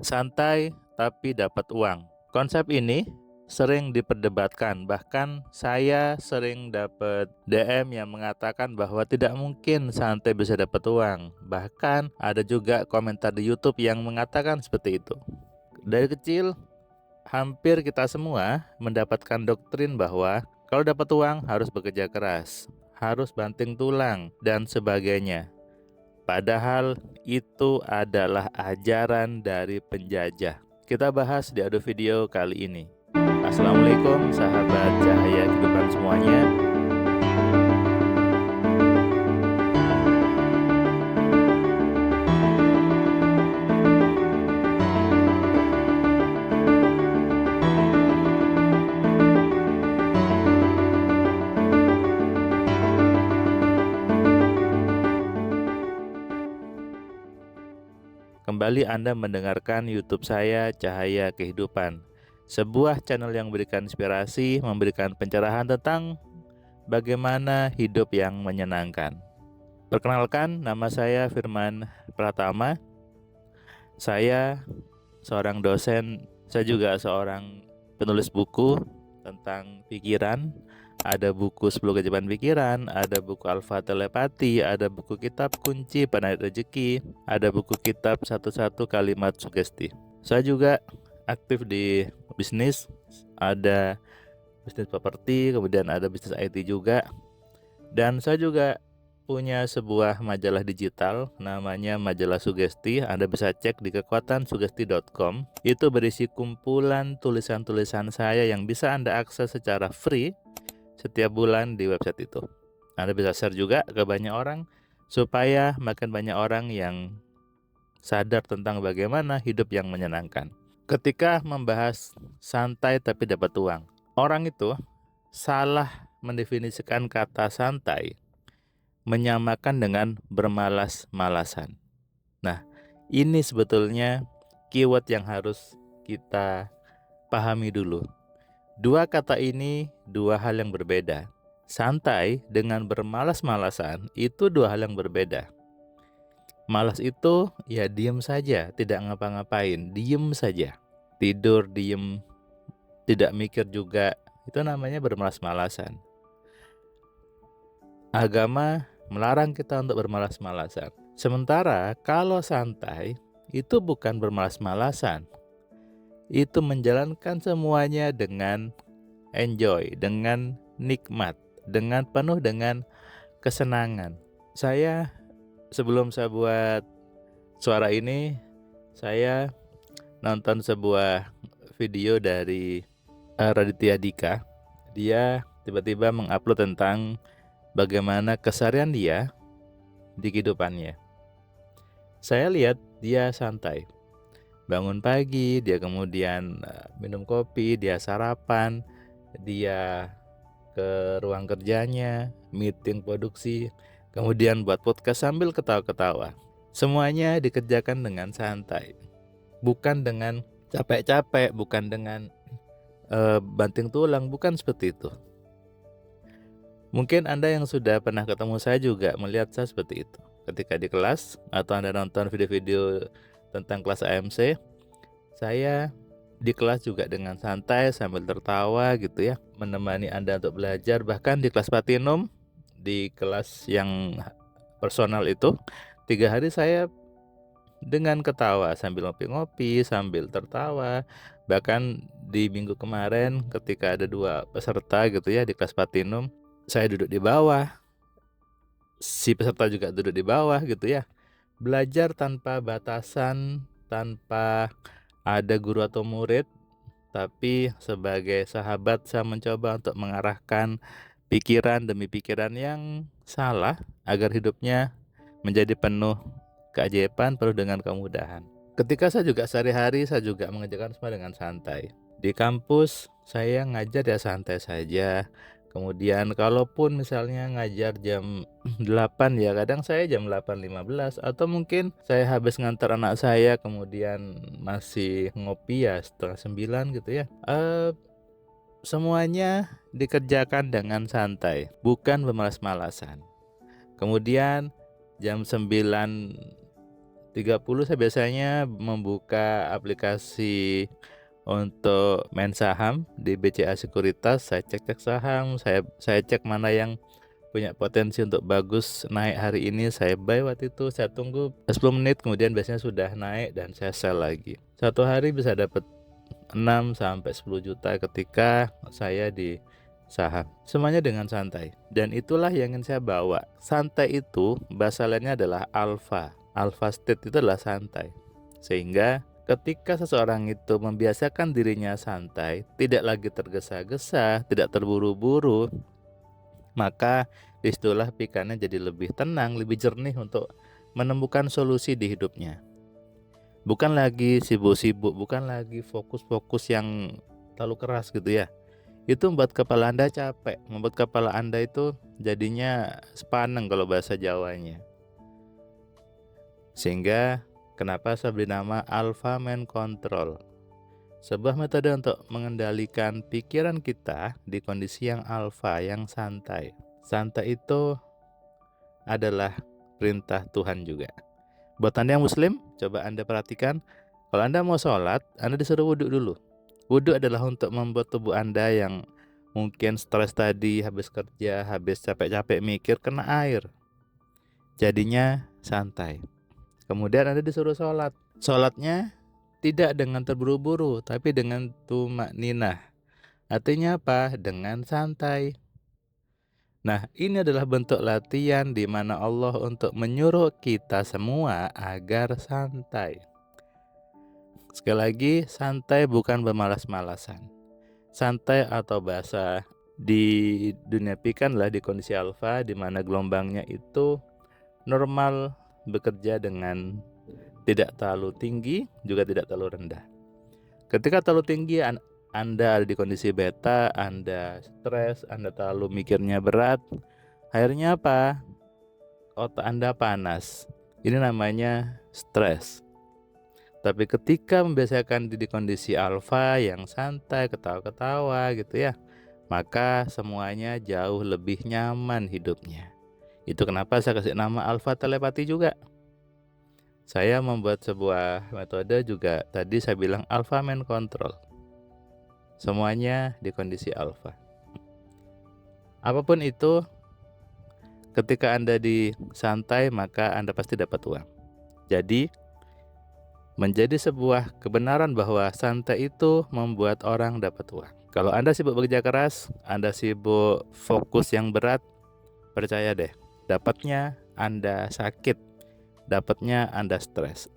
Santai tapi dapat uang. Konsep ini sering diperdebatkan, bahkan saya sering dapat DM yang mengatakan bahwa tidak mungkin santai bisa dapat uang. Bahkan ada juga komentar di YouTube yang mengatakan seperti itu. Dari kecil, hampir kita semua mendapatkan doktrin bahwa kalau dapat uang harus bekerja keras, harus banting tulang, dan sebagainya. Padahal itu adalah ajaran dari penjajah. Kita bahas di audio video kali ini. Assalamualaikum sahabat cahaya kehidupan semuanya. Kembali Anda mendengarkan YouTube saya Cahaya Kehidupan, sebuah channel yang memberikan inspirasi, memberikan pencerahan tentang bagaimana hidup yang menyenangkan. Perkenalkan, nama saya Firman Pratama. Saya seorang dosen, saya juga seorang penulis buku tentang pikiran. Ada buku 10 Keajaiban Pikiran, ada buku Alfa Telepati, ada buku kitab Kunci Penarik Rezeki, ada buku kitab 11 Kalimat Sugesti. Saya juga aktif di bisnis, ada bisnis properti, kemudian ada bisnis IT juga. Dan saya juga punya sebuah majalah digital namanya Majalah Sugesti. Anda bisa cek di kekuatansugesti.com. Itu berisi kumpulan tulisan-tulisan saya yang bisa Anda akses secara free setiap bulan di website itu. Anda bisa share juga ke banyak orang supaya makin banyak orang yang sadar tentang bagaimana hidup yang menyenangkan. Ketika membahas santai tapi dapat uang, orang itu salah mendefinisikan kata santai, menyamakan dengan bermalas-malasan. Nah, ini sebetulnya keyword yang harus kita pahami dulu. Dua kata ini dua hal yang berbeda. Santai dengan bermalas-malasan itu dua hal yang berbeda. Malas itu ya diem saja, tidak ngapa-ngapain, diem saja. Tidur diem, tidak mikir juga, itu namanya bermalas-malasan. Agama melarang kita untuk bermalas-malasan. Sementara kalau santai itu bukan bermalas-malasan. Itu menjalankan semuanya dengan enjoy, dengan nikmat, dengan penuh dengan kesenangan. Sebelum saya buat suara ini, saya nonton sebuah video dari Raditya Dika. Dia tiba-tiba mengupload tentang bagaimana keseharian dia di kehidupannya. Saya lihat dia santai. Bangun pagi, dia kemudian minum kopi, dia sarapan, dia ke ruang kerjanya, meeting produksi, kemudian buat podcast sambil ketawa-ketawa. Semuanya dikerjakan dengan santai. Bukan dengan capek-capek, bukan dengan banting tulang, bukan seperti itu. Mungkin Anda yang sudah pernah ketemu saya juga melihat saya seperti itu. Ketika di kelas atau Anda nonton video-video tentang kelas AMC, saya di kelas juga dengan santai sambil tertawa gitu ya, menemani Anda untuk belajar. Bahkan di kelas Platinum, di kelas yang personal itu, 3 hari saya dengan ketawa sambil ngopi-ngopi, sambil tertawa. Bahkan di minggu kemarin ketika ada 2 peserta gitu ya di kelas Platinum, saya duduk di bawah, si peserta juga duduk di bawah gitu ya. Belajar tanpa batasan, tanpa ada guru atau murid, tapi sebagai sahabat saya mencoba untuk mengarahkan pikiran demi pikiran yang salah agar hidupnya menjadi penuh keajaiban, penuh dengan kemudahan. Ketika saya juga sehari-hari saya juga mengerjakan semua dengan santai. Di kampus saya ngajar ya santai saja. Kemudian kalaupun misalnya ngajar jam 8 ya kadang saya jam 8.15 atau mungkin saya habis ngantar anak saya kemudian masih ngopi ya setengah 9 gitu ya. Semuanya dikerjakan dengan santai, bukan bermalas-malasan. Kemudian jam 9 30 saya biasanya membuka aplikasi untuk main saham di BCA Sekuritas. Saya cek-cek saham, saya cek mana yang punya potensi untuk bagus naik hari ini, saya buy waktu itu, saya tunggu 10 menit kemudian biasanya sudah naik dan saya sell lagi. Satu hari bisa dapat 6 sampai 10 juta ketika saya di saham. Semuanya dengan santai. Dan itulah yang ingin saya bawa. Santai itu bahasa lainnya adalah alpha. Alpha state itu adalah santai. Sehingga ketika seseorang itu membiasakan dirinya santai, tidak lagi tergesa-gesa, tidak terburu-buru, maka disitulah pikirannya jadi lebih tenang, lebih jernih untuk menemukan solusi di hidupnya. Bukan lagi sibuk-sibuk, bukan lagi fokus-fokus yang terlalu keras gitu ya. Itu membuat kepala Anda capek, membuat kepala Anda itu jadinya sepaneng kalau bahasa Jawanya. Sehingga kenapa saya beri nama Alpha Mind Control. Sebuah metode untuk mengendalikan pikiran kita di kondisi yang alpha, yang santai. Santai itu adalah perintah Tuhan juga. Buat Anda yang muslim, coba Anda perhatikan. Kalau Anda mau sholat, Anda disuruh wudhu dulu. Wudhu adalah untuk membuat tubuh Anda yang mungkin stres tadi, habis kerja, habis capek-capek mikir, kena air. Jadinya santai. Kemudian Anda disuruh sholat. Sholatnya tidak dengan terburu-buru, tapi dengan tumakninah. Artinya apa? Dengan santai. Nah, ini adalah bentuk latihan di mana Allah untuk menyuruh kita semua agar santai. Sekali lagi, santai bukan bermalas-malasan. Santai atau bahasa di dunia pikan lah di kondisi alfa, di mana gelombangnya itu normal, bekerja dengan tidak terlalu tinggi, juga tidak terlalu rendah. Ketika terlalu tinggi, Anda ada di kondisi beta, Anda stres, Anda terlalu mikirnya berat. Akhirnya apa? Otak Anda panas. Ini namanya stres. Tapi ketika membiasakan di kondisi alfa yang santai, ketawa-ketawa gitu ya, maka semuanya jauh lebih nyaman hidupnya. Itu kenapa saya kasih nama alpha telepati juga. Saya membuat sebuah metode juga, tadi saya bilang alpha mind control. Semuanya di kondisi alpha. Apapun itu, ketika Anda di santai, maka Anda pasti dapat uang. Jadi, menjadi sebuah kebenaran bahwa santai itu membuat orang dapat uang. Kalau Anda sibuk bekerja keras, Anda sibuk fokus yang berat, percaya deh, dapatnya Anda sakit, dapatnya Anda stres.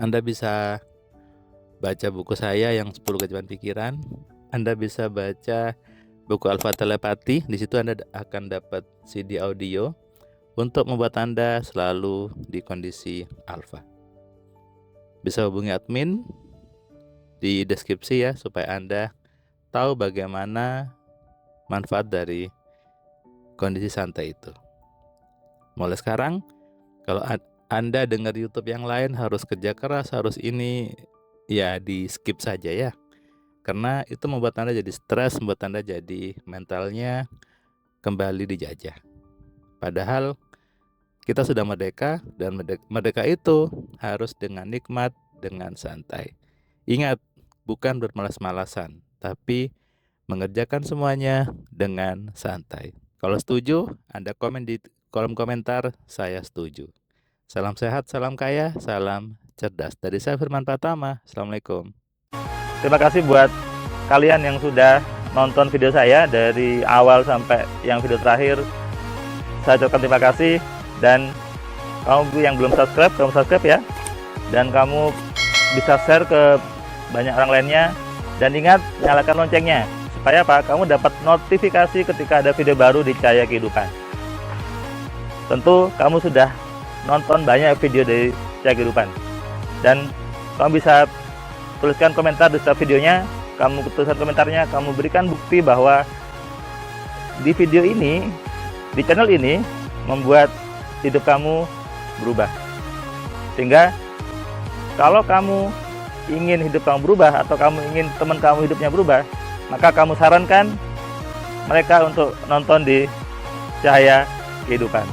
Anda bisa baca buku saya yang 10 keajaiban pikiran. Anda bisa baca buku Alpha Telepati. Di situ Anda akan dapat CD audio untuk membuat Anda selalu di kondisi alpha. Bisa hubungi admin di deskripsi ya, supaya Anda tahu bagaimana manfaat dari kondisi santai itu. Mulai sekarang, kalau Anda dengar YouTube yang lain harus kerja keras, harus ini, ya di skip saja ya. Karena itu membuat Anda jadi stres, membuat Anda jadi mentalnya kembali dijajah. Padahal kita sudah merdeka, dan merdeka itu harus dengan nikmat, dengan santai. Ingat, bukan bermalas-malasan, tapi mengerjakan semuanya dengan santai. Kalau setuju, Anda komen di kolom komentar, saya setuju. Salam sehat, salam kaya, salam cerdas. Dari saya Firman Pratama, Assalamualaikum. Terima kasih buat kalian yang sudah nonton video saya dari awal sampai yang video terakhir. Saya ucapkan terima kasih. Dan kamu yang belum subscribe, kamu subscribe ya. Dan kamu bisa share ke banyak orang lainnya. Dan ingat, nyalakan loncengnya. Supaya apa? Kamu dapat notifikasi ketika ada video baru di Cahaya Kehidupan. Tentu kamu sudah nonton banyak video dari Cahaya Kehidupan. Dan kamu bisa tuliskan komentar di setiap videonya. Kamu tuliskan komentarnya, kamu berikan bukti bahwa di video ini, di channel ini, membuat hidup kamu berubah. Sehingga kalau kamu ingin hidup kamu berubah, atau kamu ingin teman kamu hidupnya berubah, maka kamu sarankan mereka untuk nonton di Cahaya Kehidupan.